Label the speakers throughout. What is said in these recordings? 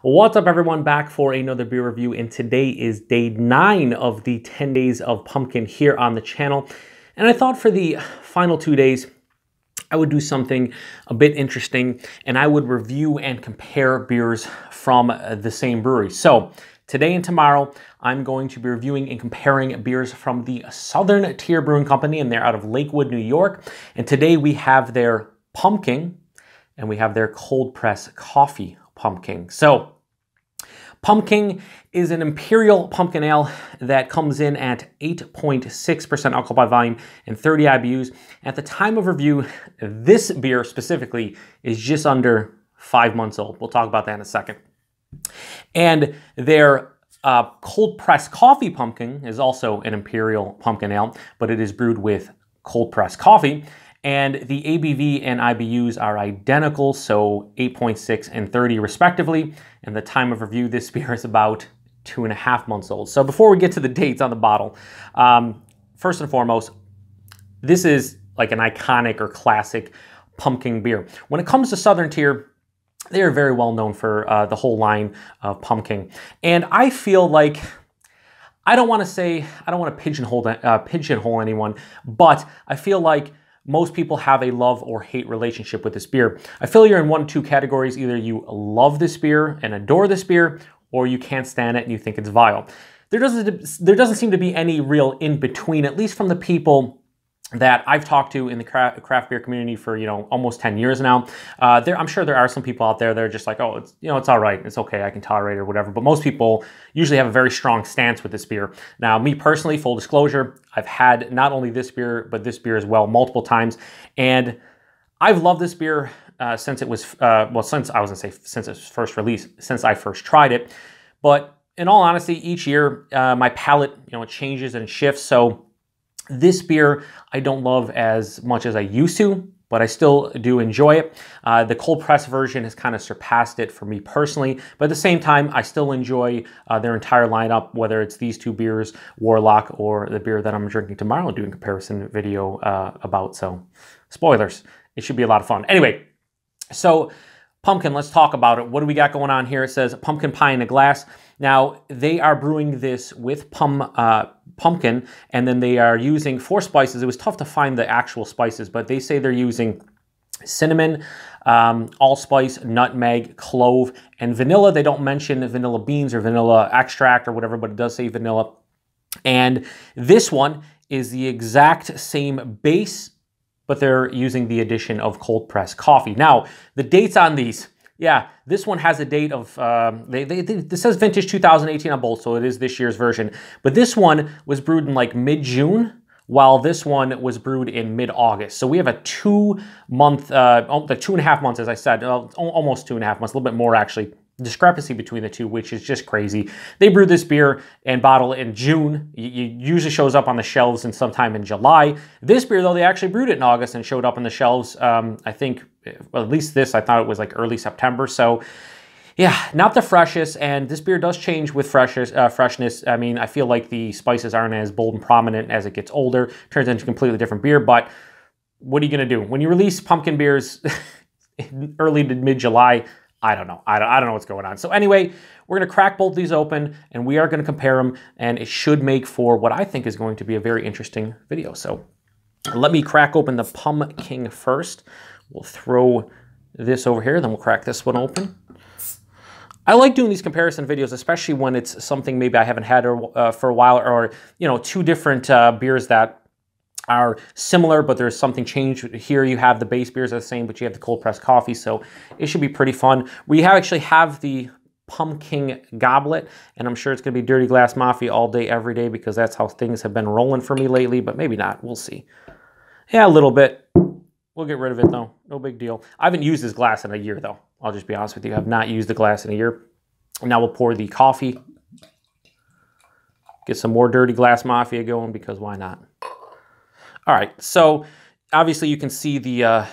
Speaker 1: What's up, everyone? Back for another beer review, and today is day 9 of the 10 days of Pumpkin here on the channel. And I thought for the final 2 days, I would do something a bit interesting, and I would review and compare beers from the same brewery. So today and tomorrow, I'm going to be reviewing and comparing beers from the Southern Tier Brewing Company, and they're out of Lakewood, New York. And today we have their Pumking, and we have their cold press coffee Pumking. So Pumking is an imperial pumpkin ale that comes in at 8.6% alcohol by volume and 30 IBUs. At the time of review, this beer specifically is just under 5 months old. We'll talk about that in a second. And their cold press coffee Pumking is also an imperial pumpkin ale, but it is brewed with cold press coffee. And the ABV and IBUs are identical, so 8.6 and 30 respectively. And the time of review, this beer is about 2.5 months old. So before we get to the dates on the bottle, first and foremost, this is like an iconic or classic pumpkin beer. When it comes to Southern Tier, they are very well known for the whole line of Pumking. And I feel like, I don't want to pigeonhole anyone, but I feel like most people have a love or hate relationship with this beer. I feel you're in one of two categories. Either you love this beer and adore this beer, or you can't stand it and you think it's vile. There doesn't seem to be any real in between, at least from the people that I've talked to in the craft beer community for, almost 10 years now. I'm sure there are some people out there that are just like, oh, it's all right, it's okay, I can tolerate it or whatever. But most people usually have a very strong stance with this beer. Now, me personally, full disclosure, I've had not only this beer, but this beer as well multiple times. And I've loved this beer since it was, since its first release, since I first tried it. But in all honesty, each year, my palate, it changes and shifts. So this beer I don't love as much as I used to, but I still do enjoy it. The cold press version has kind of surpassed it for me personally, but at the same time, I still enjoy their entire lineup, whether it's these two beers, Warlock, or the beer that I'm drinking tomorrow and doing a comparison video about. So spoilers, it should be a lot of fun. Anyway, so Pumking, let's talk about it. What do we got going on here? It says pumpkin pie in a glass. Now, they are brewing this with pumpkin, and then they are using 4 spices. It was tough to find the actual spices, but they say they're using cinnamon, allspice, nutmeg, clove, and vanilla. They don't mention vanilla beans or vanilla extract or whatever, but it does say vanilla. And this one is the exact same base, but they're using the addition of cold press coffee. Now, the dates on these, yeah, this one has a date of, this says vintage 2018 on both, so it is this year's version. But this one was brewed in like mid-June, while this one was brewed in mid-August. So we have a 2-month, 2.5 months, as I said, almost 2.5 months, a little bit more actually, discrepancy between the two, which is just crazy. They brewed this beer and bottle in June. It usually shows up on the shelves in sometime in July. This beer, though, they actually brewed it in August and showed up on the shelves, I think, well, at least this, I thought it was like early September. So yeah, not the freshest, and this beer does change with freshness. I mean, I feel like the spices aren't as bold and prominent as it gets older. Turns into a completely different beer, but what are you gonna do? When you release pumpkin beers in early to mid-July, I don't know. I don't know what's going on. So anyway, we're going to crack both these open, and we are going to compare them, and it should make for what I think is going to be a very interesting video. So let me crack open the Pumking first. We'll throw this over here, then we'll crack this one open. I like doing these comparison videos, especially when it's something maybe I haven't had for a while, or, two different beers that are similar, but there's something changed. Here you have the base beers are the same, but you have the cold pressed coffee, so it should be pretty fun. We actually have the Pumking goblet, and I'm sure it's going to be Dirty Glass Mafia all day, every day, because that's how things have been rolling for me lately, but maybe not. We'll see. Yeah, a little bit. We'll get rid of it, though. No big deal. I haven't used this glass in a year, though. I'll just be honest with you. I have not used the glass in a year. Now we'll pour the coffee. Get some more Dirty Glass Mafia going, because why not? All right, so obviously you can see the,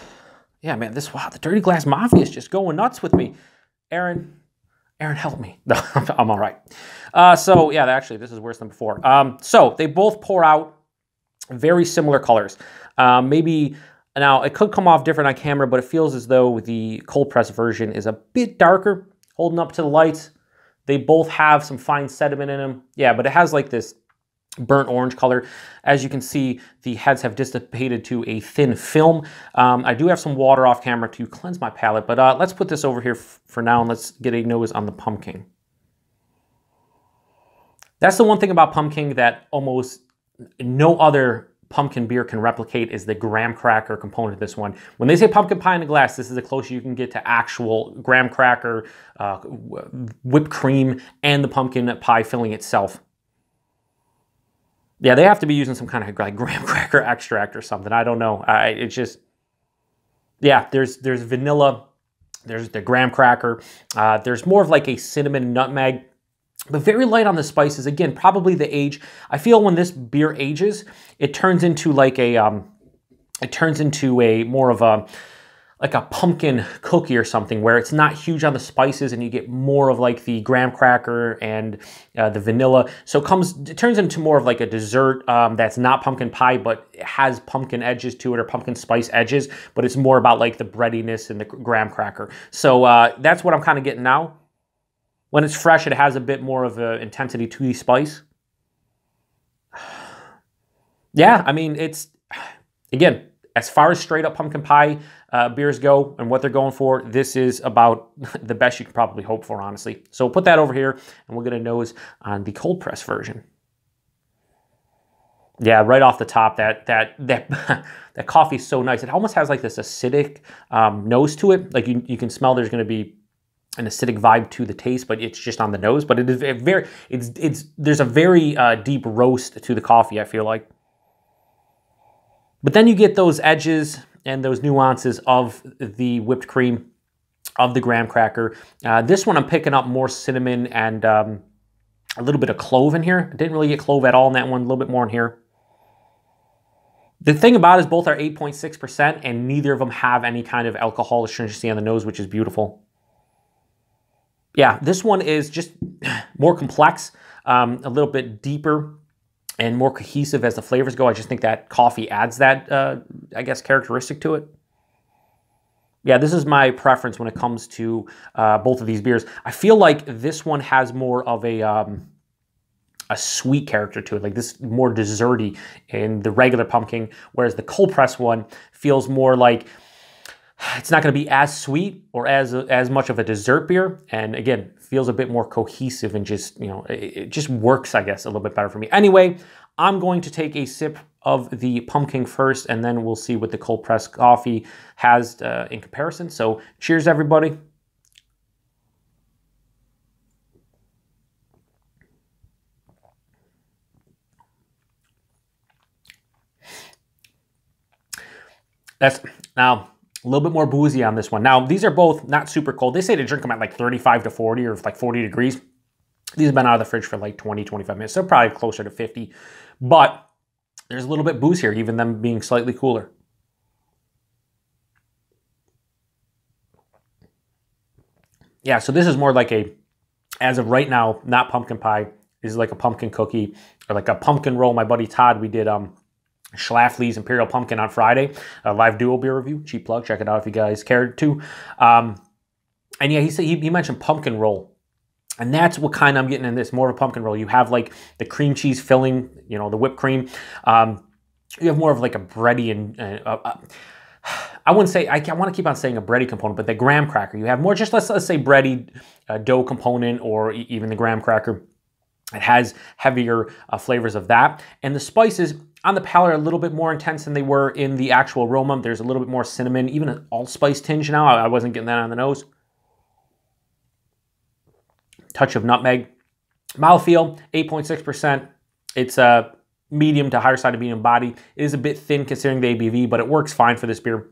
Speaker 1: yeah, man, wow, the Dirty Glass Mafia is just going nuts with me. Aaron, help me. No, I'm all right. So yeah, actually, this is worse than before. So they both pour out very similar colors. Maybe Now, it could come off different on camera, but it feels as though the cold press version is a bit darker. holding up to the lights. They both have some fine sediment in them. Yeah, but it has like this burnt orange color. As you can see, the heads have dissipated to a thin film. I do have some water off camera to cleanse my palate, but let's put this over here for now and let's get a nose on the Pumking. That's the one thing about Pumking that almost no other pumpkin beer can replicate is the graham cracker component of this one. When they say pumpkin pie in a glass, this is the closest you can get to actual graham cracker, whipped cream, and the pumpkin pie filling itself. Yeah, they have to be using some kind of like graham cracker extract or something. I don't know. It's just, yeah, there's vanilla, there's the graham cracker, there's more of like a cinnamon nutmeg, but very light on the spices. Again, probably the age. I feel when this beer ages, it turns into like a, more of a, like a pumpkin cookie or something where it's not huge on the spices and you get more of like the graham cracker and the vanilla. So it turns into more of like a dessert that's not pumpkin pie, but it has pumpkin edges to it or pumpkin spice edges, but it's more about like the breadiness and the graham cracker. So that's what I'm kind of getting now. When it's fresh, it has a bit more of an intensity to the spice. Yeah, I mean, it's, again, as far as straight up pumpkin pie beers go and what they're going for, this is about the best you could probably hope for, honestly. So we'll put that over here and we'll get a nose on the cold press version. Yeah, right off the top, that coffee is so nice. It almost has like this acidic nose to it. Like you can smell there's going to be an acidic vibe to the taste, but it's just on the nose. But it is there's a very deep roast to the coffee, I feel like. But then you get those edges and those nuances of the whipped cream, of the graham cracker. This one I'm picking up more cinnamon and a little bit of clove in here. I didn't really get clove at all in that one, a little bit more in here. The thing about it is both are 8.6% and neither of them have any kind of alcohol astringency on the nose, which is beautiful. Yeah, this one is just more complex, a little bit deeper and more cohesive as the flavors go. I just think that coffee adds that, I guess, characteristic to it. Yeah, this is my preference when it comes to both of these beers. I feel like this one has more of a sweet character to it, like this more desserty in the regular Pumking, whereas the cold press one feels more like it's not going to be as sweet or as much of a dessert beer, and again, feels a bit more cohesive and just, you know, it just works, I guess, a little bit better for me. Anyway, I'm going to take a sip of the Pumking first, and then we'll see what the cold press coffee has in comparison. So cheers, everybody. That's now a little bit more boozy on this one. Now, these are both not super cold. They say to drink them at like 35 to 40 or like 40 degrees. These have been out of the fridge for like 20, 25 minutes. So probably closer to 50. But there's a little bit booze here, even them being slightly cooler. Yeah, so this is more like a, as of right now, not pumpkin pie. This is like a pumpkin cookie or like a pumpkin roll. My buddy Todd, we did Schlafly's Imperial Pumpkin on Friday, a live duo beer review. Cheap plug, check it out if you guys cared to. And yeah, he mentioned pumpkin roll, and that's what kind I'm getting in this, more of a pumpkin roll. You have like the cream cheese filling, you know, the whipped cream. You have more of like a bready and I wouldn't say, I want to keep on saying a bready component, but the graham cracker. You have more just let's say bready dough component or even the graham cracker. It has heavier flavors of that, and the spices on the palate are a little bit more intense than they were in the actual aroma. There's a little bit more cinnamon, even an allspice tinge now. I wasn't getting that on the nose. Touch of nutmeg. Mouthfeel, 8.6%. It's a medium to higher side of medium body. It is a bit thin considering the ABV, but it works fine for this beer.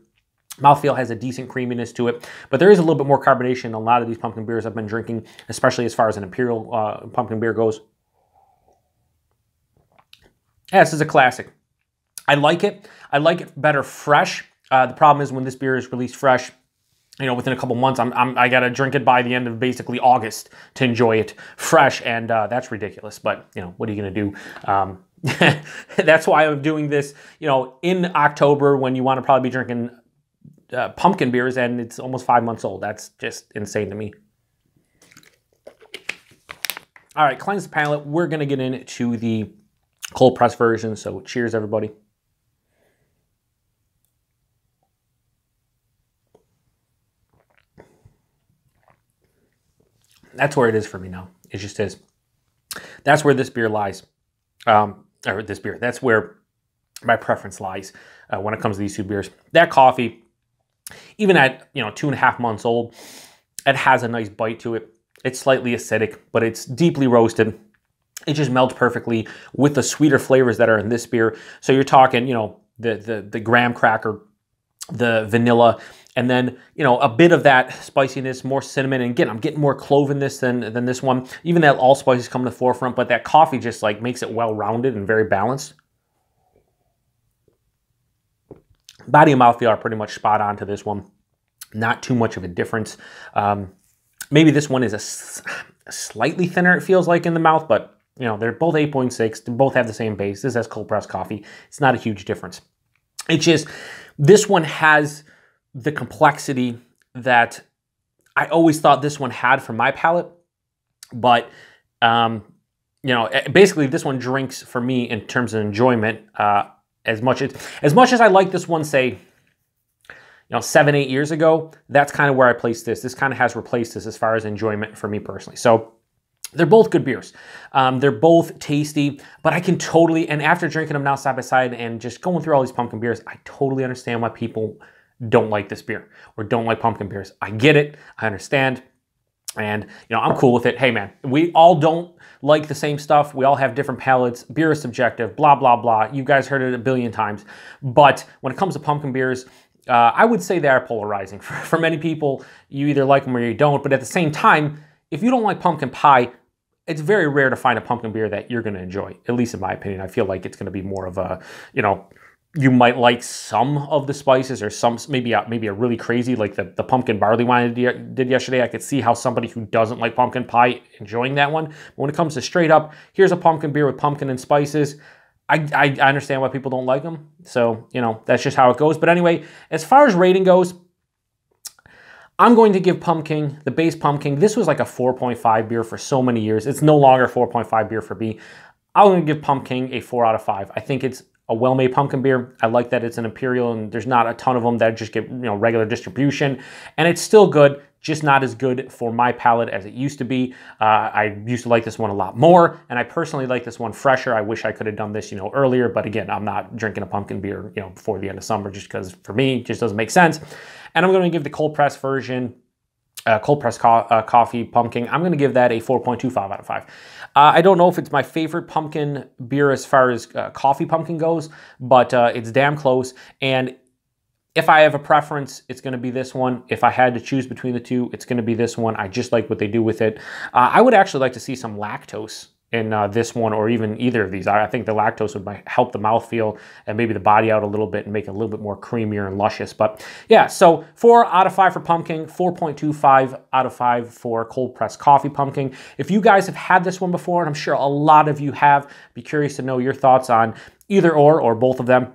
Speaker 1: Mouthfeel has a decent creaminess to it, but there is a little bit more carbonation in a lot of these pumpkin beers I've been drinking, especially as far as an Imperial pumpkin beer goes. Yeah, this is a classic. I like it. I like it better fresh. The problem is when this beer is released fresh, you know, within a couple months, I gotta drink it by the end of basically August to enjoy it fresh, and that's ridiculous. But you know, what are you gonna do? That's why I'm doing this, you know, in October when you want to probably be drinking pumpkin beers, and it's almost 5 months old. That's just insane to me. All right, cleanse the palate. We're going to get into the cold press version. So cheers, everybody. That's where it is for me now. It just is. That's where this beer lies. That's where my preference lies when it comes to these two beers. That coffee, even at 2.5 months old, it has a nice bite to it. It's slightly acidic, but it's deeply roasted. It just melts perfectly with the sweeter flavors that are in this beer. So you're talking, the graham cracker, the vanilla, and then, a bit of that spiciness, more cinnamon. And again, I'm getting more clove in this than this one. Even that allspice is coming to the forefront, but that coffee just like makes it well-rounded and very balanced. Body and mouthfeel are pretty much spot on to this one. Not too much of a difference. Maybe this one is a slightly thinner, it feels like, in the mouth, but they're both 8.6. They both have the same base. This has cold pressed coffee. It's not a huge difference. It's just, this one has the complexity that I always thought this one had for my palate. But, basically this one drinks for me in terms of enjoyment as much as I like this one, say, 7-8 years ago, that's kind of where I placed this. This kind of has replaced this as far as enjoyment for me personally. So they're both good beers. They're both tasty, but I can totally, and after drinking them now side by side and just going through all these pumpkin beers, I totally understand why people don't like this beer or don't like pumpkin beers. I get it. I understand. And, I'm cool with it. Hey, man, we all don't like the same stuff. We all have different palates. Beer is subjective, blah, blah, blah. You guys heard it a billion times. But when it comes to pumpkin beers, I would say they are polarizing. For many people, you either like them or you don't. But at the same time, if you don't like pumpkin pie, it's very rare to find a pumpkin beer that you're going to enjoy, at least in my opinion. I feel like it's going to be more of a, you might like some of the spices or some, maybe a really crazy, like the pumpkin barley wine I did yesterday. I could see how somebody who doesn't like pumpkin pie enjoying that one. But when it comes to straight up, here's a pumpkin beer with pumpkin and spices, I understand why people don't like them. So, that's just how it goes. But anyway, as far as rating goes, I'm going to give Pumking, the base Pumking, this was like a 4.5 beer for so many years. It's no longer 4.5 beer for me. I'm going to give Pumking a 4 out of 5. I think it's a well-made pumpkin beer. I like that it's an Imperial and there's not a ton of them that just get, regular distribution. And it's still good, just not as good for my palate as it used to be. I used to like this one a lot more, and I personally like this one fresher. I wish I could have done this, earlier, but again, I'm not drinking a pumpkin beer, before the end of summer, just because for me, it just doesn't make sense. And I'm going to give the cold press version, cold press coffee Pumking, I'm going to give that a 4.25 out of 5. I don't know if it's my favorite pumpkin beer as far as coffee pumpkin goes, but it's damn close. And if I have a preference, it's going to be this one. If I had to choose between the two, it's going to be this one. I just like what they do with it. I would actually like to see some lactose in this one, or even either of these. I think the lactose would help the mouthfeel and maybe the body out a little bit and make it a little bit more creamier and luscious. But yeah, so 4 out of 5 for Pumking, 4.25 out of 5 for cold pressed coffee Pumking. If you guys have had this one before, and I'm sure a lot of you have, be curious to know your thoughts on either or both of them.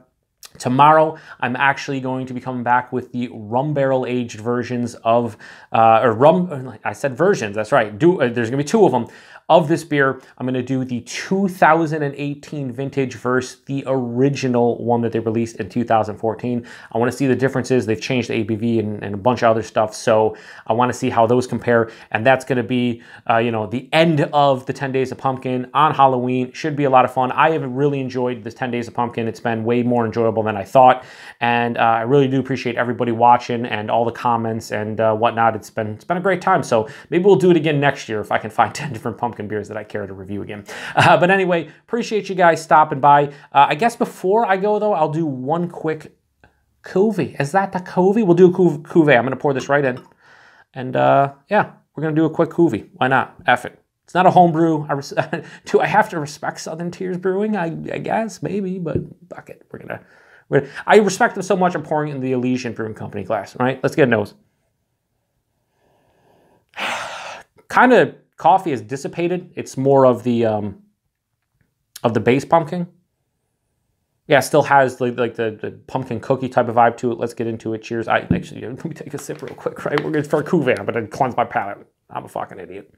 Speaker 1: Tomorrow, I'm actually going to be coming back with the rum barrel aged versions of, I said versions, that's right. There's going to be 2 of them of this beer. I'm going to do the 2018 vintage versus the original one that they released in 2014. I want to see the differences. They've changed the ABV and a bunch of other stuff. So I want to see how those compare. And that's going to be, the end of the 10 Days of Pumpkin on Halloween. Should be a lot of fun. I have really enjoyed this 10 Days of Pumpkin. It's been way more enjoyable than I thought. And I really do appreciate everybody watching and all the comments and whatnot. It's been a great time. So maybe we'll do it again next year if I can find 10 different pumpkin beers that I care to review again. But anyway, appreciate you guys stopping by. I guess before I go, though, I'll do one quick cuvee. Is that the cuvee? We'll do a cuvee. I'm going to pour this right in. And yeah, we're going to do a quick cuvee. Why not? F it. It's not a home brew. Do I have to respect Southern Tier Brewing? I guess, maybe, but fuck it. I respect them so much, I'm pouring in the Elysian Brewing Company glass, right? Let's get a nose. Kind of coffee is dissipated. It's more of the base pumpkin. Yeah, it still has like the pumpkin cookie type of vibe to it. Let's get into it. Cheers. Actually, let me take a sip real quick, right? We're good for a cuvee. I'm going to cleanse my palate. I'm a fucking idiot.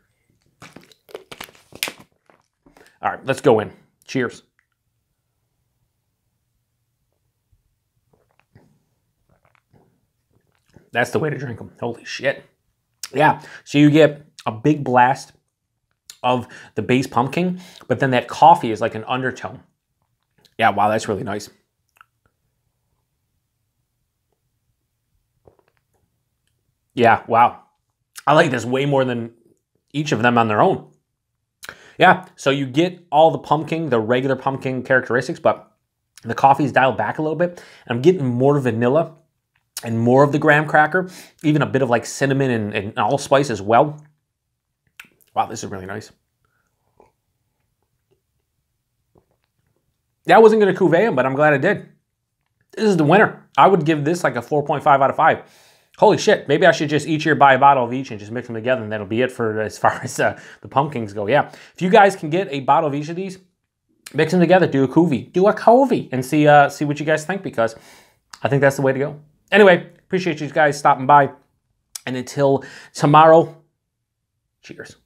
Speaker 1: All right, let's go in. Cheers. That's the way to drink them. Holy shit. Yeah, so you get a big blast of the base pumpkin, but then that coffee is like an undertone. Yeah, wow, that's really nice. Yeah, wow. I like this way more than each of them on their own. Yeah, so you get all the pumpkin, the regular pumpkin characteristics, but the coffee's dialed back a little bit. And I'm getting more vanilla and more of the graham cracker, even a bit of like cinnamon and allspice as well. Wow, this is really nice. Yeah, I wasn't going to cuvee them, but I'm glad I did. This is the winner. I would give this like a 4.5 out of 5. Holy shit, maybe I should just each year buy a bottle of each and just mix them together, and that'll be it for as far as the pumpkins go. Yeah, if you guys can get a bottle of each of these, mix them together, do a cuvee, and see what you guys think, because I think that's the way to go. Anyway, appreciate you guys stopping by, and until tomorrow, cheers.